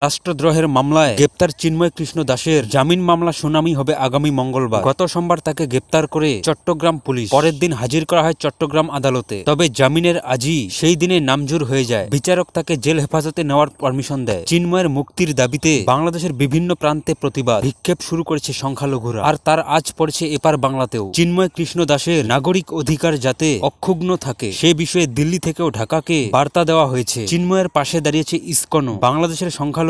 রাষ্ট্রদ্রোহের মামলায় গ্রেপ্তার চিন্ময় কৃষ্ণ দাসের জামিন মামলা শুনানি হবে আগামী মঙ্গলবার। গত সোমবার তাকে গ্রেপ্তার করে চট্টগ্রাম পুলিশ পরের দিন হাজির করা হয় চট্টগ্রাম আদালতে। তবে জামিনের আজই সেই দিনে নামঞ্জুর হয়ে যায়। বিচারক তাকে জেল হেফাজতে নেওয়ার পারমিশন দেয়। চিন্ময়ের মুক্তির দাবিতে বাংলাদেশের বিভিন্ন প্রান্তে প্রতিবাদ বিক্ষোভ শুরু করেছে সংখ্যালঘুরা, আর তার আজ পড়ছে এপার বাংলাতেও। চিন্ময় কৃষ্ণ দাসের নাগরিক অধিকার যাতে অক্ষুণ্ণ থাকে সে বিষয়ে দিল্লি থেকেও ঢাকাকে বার্তা দেওয়া হয়েছে। চিন্ময়ের পাশে দাঁড়িয়েছে ইসকনও। বাংলাদেশের সংখ্যালঘুদের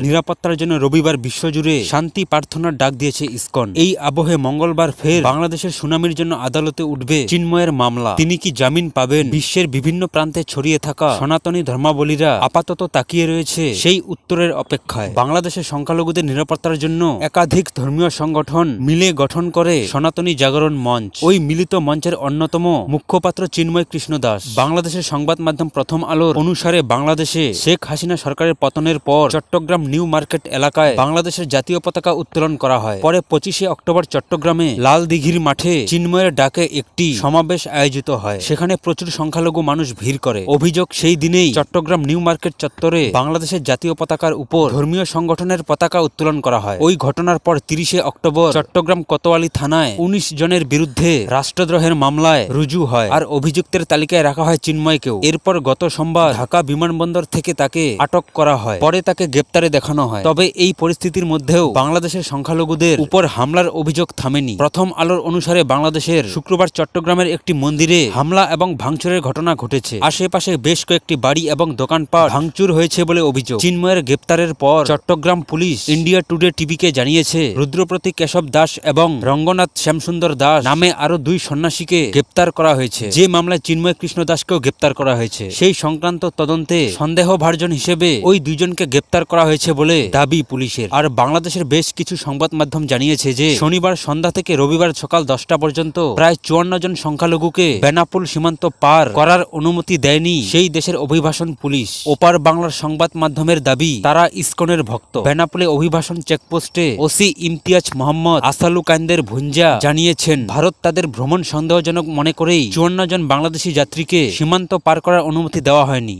নিরাপত্তার জন্য রবিবার বিশ্বজুড়ে শান্তি প্রার্থনার ডাক দিয়েছে ইসকন। এই আবহে মঙ্গলবার ফের বাংলাদেশের শুনানির জন্য আদালতে উঠবে চিন্ময়ের মামলা। তিনি কি জামিন পাবেন? বিশ্বের বিভিন্ন প্রান্তে ছড়িয়ে থাকা সনাতনী ধর্মাবলীরা আপাতত তাকিয়ে রয়েছে সেই উত্তরের অপেক্ষায়। বাংলাদেশের সংখ্যালঘুদের নিরাপত্তার জন্য একাধিক ধর্মীয় সংগঠন মিলে গঠন করে সনাতনী জাগরণ মঞ্চ। ওই মিলিত মঞ্চের অন্যতম মুখপাত্র চিন্ময় কৃষ্ণ দাস। বাংলাদেশের সংবাদ মাধ্যম প্রথম আলোর অনুসারে বাংলাদেশে শেখ হাসিনা সরকারের পতনের পর চট্টগ্রাম নিউ মার্কেট এলাকায় বাংলাদেশের জাতীয় পতাকা উত্তোলন করা হয়। পরে 25শে অক্টোবর চট্টগ্রামে লাল দিঘির মাঠে চিন্ময়ের ডাকে একটি সমাবেশ আয়োজিত হয়। সেখানে প্রচুর সংখ্যালঘু মানুষ ভিড় করে। অভিযোগ, সেই দিনেই চট্টগ্রাম নিউ মার্কেট চত্বরে বাংলাদেশের জাতীয় পতাকার উপর ধর্মীয় সংগঠনের পতাকা উত্তোলন করা হয়। ওই ঘটনার পর 30শে অক্টোবর চট্টগ্রাম কোতোয়ালি থানায় 19 জনের বিরুদ্ধে রাষ্ট্রদ্রোহের মামলায় রুজু হয়, আর অভিযুক্তের তালিকায় রাখা হয় চিন্ময়কেও। এরপর গত সোমবার ঢাকা বিমানবন্দর থেকে তাকে আটক করা হয়। পরে তাকে গ্রেপ্তারে দেখানো হয়। তবে এই পরিস্থিতির মধ্যেও বাংলাদেশের সংখ্যালঘুদের উপর হামলার অভিযোগ থামেনি। প্রথম আলোর অনুসারে বাংলাদেশের শুক্রবার চট্টগ্রামের একটি মন্দিরে হামলা এবং ভাঙচুরের ঘটনা ঘটেছে। আশেপাশে বেশ কয়েকটি বাড়ি এবং দোকানপাট ভাঙচুর হয়েছে বলে অভিযোগ। চিন্ময়ের গ্রেপ্তারের পর চট্টগ্রাম পুলিশ ইন্ডিয়া টুডে টিভিকে জানিয়েছে রুদ্রপ্রতীক কেশব দাস এবং রঙ্গনাথ শ্যামসুন্দর দাস নামে আরো 2 সন্ন্যাসীকে গ্রেপ্তার করা হয়েছে। যে মামলায় চিন্ময় কৃষ্ণ দাসকেও গ্রেপ্তার করা হয়েছে সেই সংক্রান্ত তদন্তে সন্দেহভাজন হিসেবে ওই 2 জনকে গ্রেপ্তার করা হয়েছে বলে দাবি পুলিশের। আর বাংলাদেশের বেশ কিছু সংবাদ মাধ্যম জানিয়েছে যে শনিবার সন্ধ্যা থেকে রবিবার সকাল 10টা পর্যন্ত প্রায় 54 জন সংখ্যালঘুকে বেনাপোল সীমান্ত পার করার অনুমতি দেয়নি সেই দেশের অভিবাসন পুলিশ। ওপার বাংলার সংবাদ মাধ্যমের দাবি তারা ইসকনের ভক্ত। বেনাপোলে অভিবাসন চেকপোস্টে ওসি ইমতিয়াজ মোহাম্মদ আসালুকান্দের ভুঞ্জা জানিয়েছেন ভারত তাদের ভ্রমণ সন্দেহজনক মনে করেই 54 জন বাংলাদেশি যাত্রীকে সীমান্ত পার করার অনুমতি দেওয়া হয়নি।